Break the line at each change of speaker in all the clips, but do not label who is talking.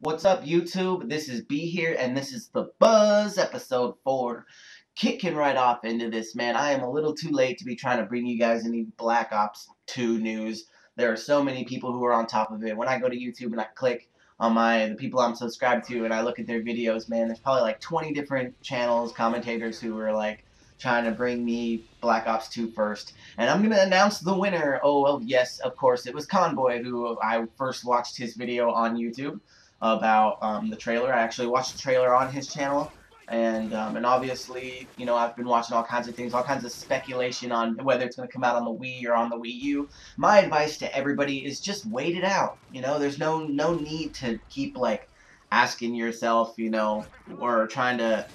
What's up, YouTube? This is B here, and this is the BuZz episode 4. Kicking right off into this, man. I am a little too late to be trying to bring you guys any Black Ops 2 news. There are so many people who are on top of it. When I go to YouTube and I click on the people I'm subscribed to and I look at their videos, man, there's probably like 20 different channels, commentators who are like trying to bring me Black Ops 2 first. And I'm going to announce the winner. Oh, well, yes, of course, it was Convoy, who I first watched his video on YouTube about the trailer. I actually watched the trailer on his channel, and obviously, you know, I've been watching all kinds of things, all kinds of speculation on whether it's going to come out on the Wii or on the Wii U. My advice to everybody is just wait it out. You know, there's no need to keep like asking yourself, you know, or trying to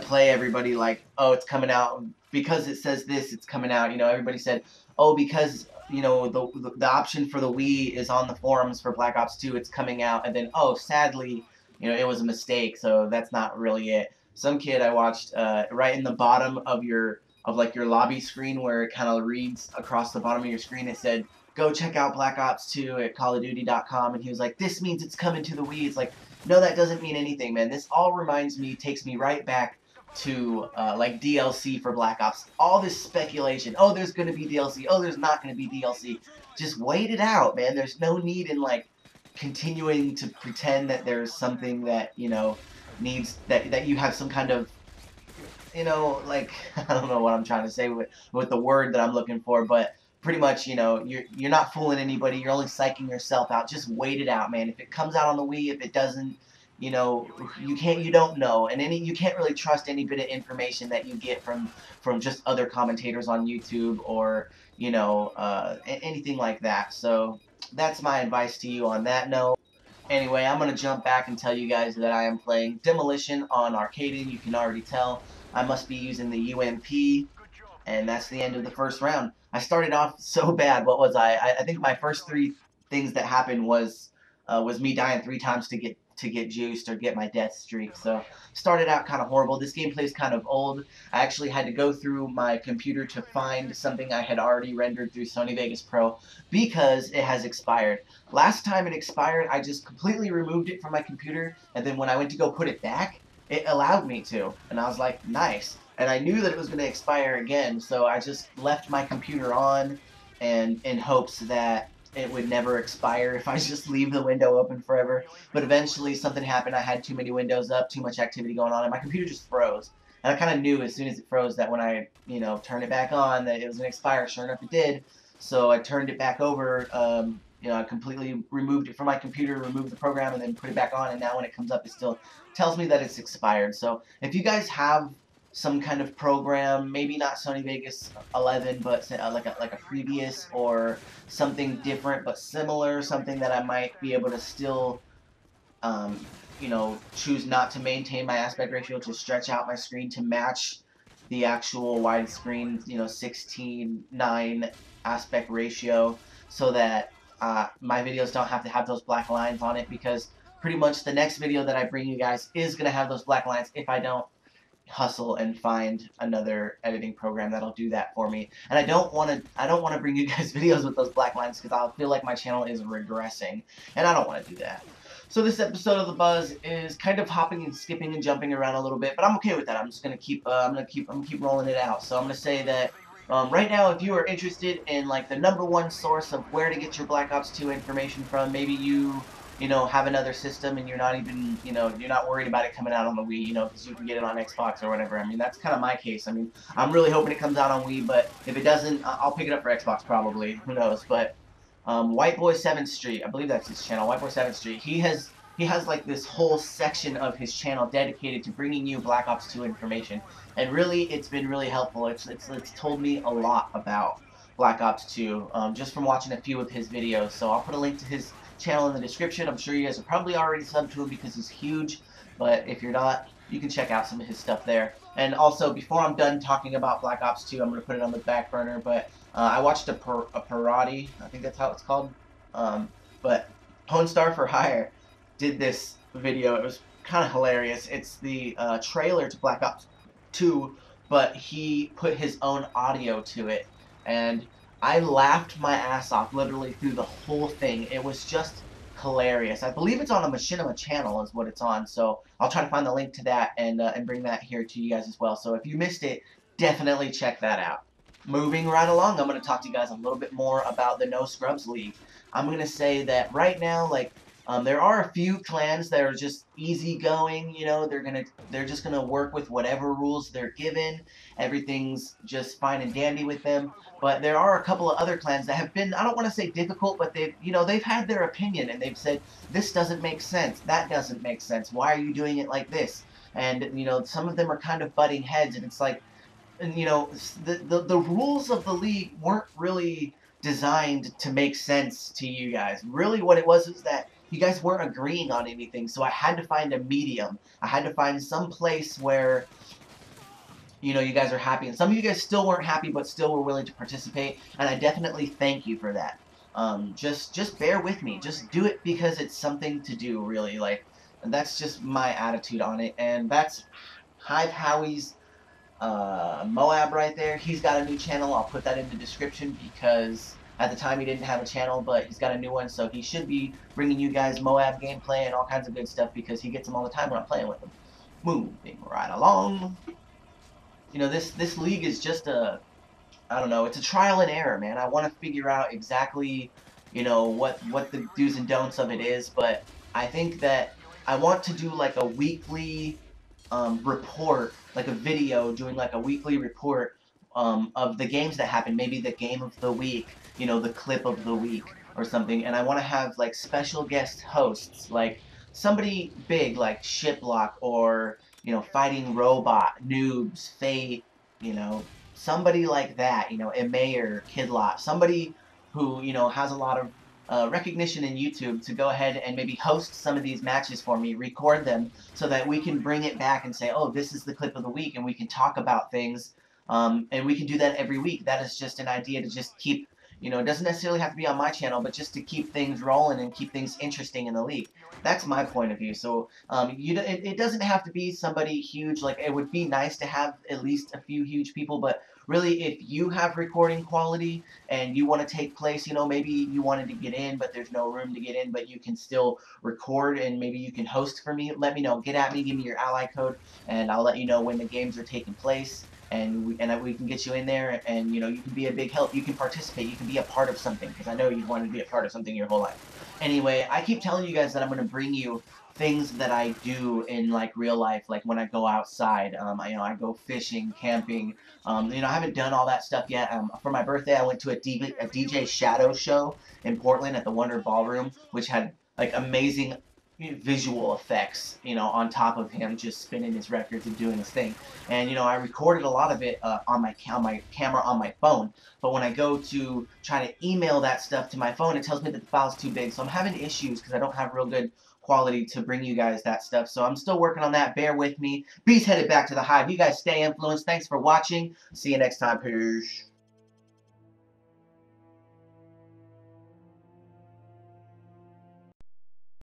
play everybody like, oh, it's coming out because it says this, it's coming out. You know, everybody said, oh, because you know the option for the Wii is on the forums for Black Ops 2, it's coming out, and then oh, sadly, you know, it was a mistake, so that's not really it. Some kid I watched right in the bottom of your lobby screen, where it kind of reads across the bottom of your screen, it said, go check out Black Ops 2 at callofduty.com, and he was like, this means it's coming to the Wii. It's like, no, that doesn't mean anything, man. This all reminds me, takes me right back to like DLC for Black Ops. All this speculation. Oh, there's going to be DLC. Oh, there's not going to be DLC. Just wait it out, man. There's no need in like continuing to pretend that there's something that, you know, needs that you have some kind of, you know, like I don't know what I'm trying to say with the word that I'm looking for, but pretty much, you know, you're not fooling anybody. You're only psyching yourself out. Just wait it out, man. If it comes out on the Wii, if it doesn't, you know, you don't know, and you can't really trust any bit of information that you get from just other commentators on YouTube or, you know, anything like that. So that's my advice to you on that note. Anyway, I'm going to jump back and tell you guys that I am playing Demolition on Arcading. You can already tell I must be using the UMP, and that's the end of the first round. I started off so bad. What was I think my first three things that happened was me dying 3 times to get juiced or get my death streak. So started out kind of horrible. This gameplay is kind of old. I actually had to go through my computer to find something I had already rendered through Sony Vegas Pro because it has expired. Last time it expired, I just completely removed it from my computer, and then when I went to go put it back, it allowed me to, and I was like, nice. And I knew that it was going to expire again, so I just left my computer on, and in hopes that it would never expire if I just leave the window open forever. But eventually something happened. I had too many windows up, too much activity going on, and my computer just froze. And I kind of knew as soon as it froze that when I, you know, turned it back on that it was going to expire. Sure enough, it did. So I turned it back over. You know, I completely removed it from my computer, removed the program, and then put it back on. And now when it comes up, it still tells me that it's expired. So if you guys have some kind of program, maybe not Sony Vegas 11, but like a previous or something different but similar, something that I might be able to still, you know, choose not to maintain my aspect ratio, to stretch out my screen to match the actual widescreen, you know, 16:9 aspect ratio, so that my videos don't have to have those black lines on it, because pretty much the next video that I bring you guys is going to have those black lines if I don't hustle and find another editing program that'll do that for me. And I don't want to bring you guys videos with those black lines, because I'll feel like my channel is regressing, and I don't want to do that. So this episode of the BuZz is kind of hopping and skipping and jumping around a little bit, but I'm okay with that. I'm just gonna keep keep rolling it out. So I'm gonna say that right now, if you are interested in like the #1 source of where to get your Black Ops 2 information from, maybe you know, have another system and you're not even, you know, you're not worried about it coming out on the Wii, you know, because you can get it on Xbox or whatever. I mean, that's kind of my case. I mean, I'm really hoping it comes out on Wii, but if it doesn't, I'll pick it up for Xbox probably. Who knows? But White Boy 7th Street, I believe that's his channel, White Boy 7th Street. He has like this whole section of his channel dedicated to bringing you Black Ops 2 information, and really, it's been really helpful. It's told me a lot about Black Ops 2 just from watching a few of his videos. So I'll put a link to his channel in the description. I'm sure you guys are probably already subbed to him because he's huge, but if you're not, you can check out some of his stuff there. And also, before I'm done talking about Black Ops 2, I'm going to put it on the back burner, but I watched a parody, I think that's how it's called, but Pwn Star for Hire did this video. It was kind of hilarious. It's the trailer to Black Ops 2, but he put his own audio to it, and I laughed my ass off literally through the whole thing. It was just hilarious. I believe it's on a Machinima channel is what it's on, so I'll try to find the link to that and bring that here to you guys as well. So if you missed it, definitely check that out. Moving right along, I'm going to talk to you guys a little bit more about the No Scrubs League. I'm going to say that right now, like, there are a few clans that are just easygoing. You know, they're just gonna work with whatever rules they're given. Everything's just fine and dandy with them. But there are a couple of other clans that have been, I don't want to say difficult, but they've had their opinion and they've said this doesn't make sense, that doesn't make sense. Why are you doing it like this? And some of them are kind of butting heads, and it's like, and the rules of the league weren't really designed to make sense to you guys. Really what it was is that you guys weren't agreeing on anything, so I had to find a medium. I had to find some place where you guys are happy, and some of you guys still weren't happy but still were willing to participate, and I definitely thank you for that. Just bear with me. Just do it because it's something to do, really. Like, that's just my attitude on it, and that's Hive Howie's Moab right there. He's got a new channel. I'll put that in the description because at the time he didn't have a channel, but he's got a new one, so he should be bringing you guys Moab gameplay and all kinds of good stuff because he gets them all the time when I'm playing with him. Moving right along. This league is just I don't know, it's a trial and error, man. I want to figure out exactly, what the do's and don'ts of it is, but I think that I want to do like a weekly report, like a video doing like a weekly report of the games that happen, maybe the game of the week, the clip of the week or something, and I want to have like special guest hosts, like somebody big like Shiplock or, Fighting Robot, Noobs, Fate, somebody like that, a Mayor, Kidlot, somebody who, has a lot of recognition in YouTube to go ahead and maybe host some of these matches for me, record them, so that we can bring it back and say, oh, this is the clip of the week, and we can talk about things, and we can do that every week. That is just an idea to just keep, it doesn't necessarily have to be on my channel, but just to keep things rolling and keep things interesting in the league. That's my point of view. So it doesn't have to be somebody huge. Like, it would be nice to have at least a few huge people, but really, if you have recording quality and you want to take place, maybe you wanted to get in, but there's no room to get in, but you can still record and maybe you can host for me, let me know. Get at me, give me your ally code, and I'll let you know when the games are taking place, and we can get you in there, and you can be a big help. You can participate. You can be a part of something, because I know you've wanted to be a part of something your whole life. Anyway, I keep telling you guys that I'm going to bring you things that I do in like real life, like when I go outside. I go fishing, camping. I haven't done all that stuff yet. For my birthday, I went to a DJ Shadow show in Portland at the Wonder Ballroom, which had like amazing visual effects, on top of him just spinning his records and doing his thing. And I recorded a lot of it on my camera on my phone. But when I go to try to email that stuff to my phone, it tells me that the file's too big. So I'm having issues because I don't have real good quality to bring you guys that stuff. So I'm still working on that. Bear with me. BuZz headed back to the Hive. You guys stay influenced. Thanks for watching. See you next time. Peace.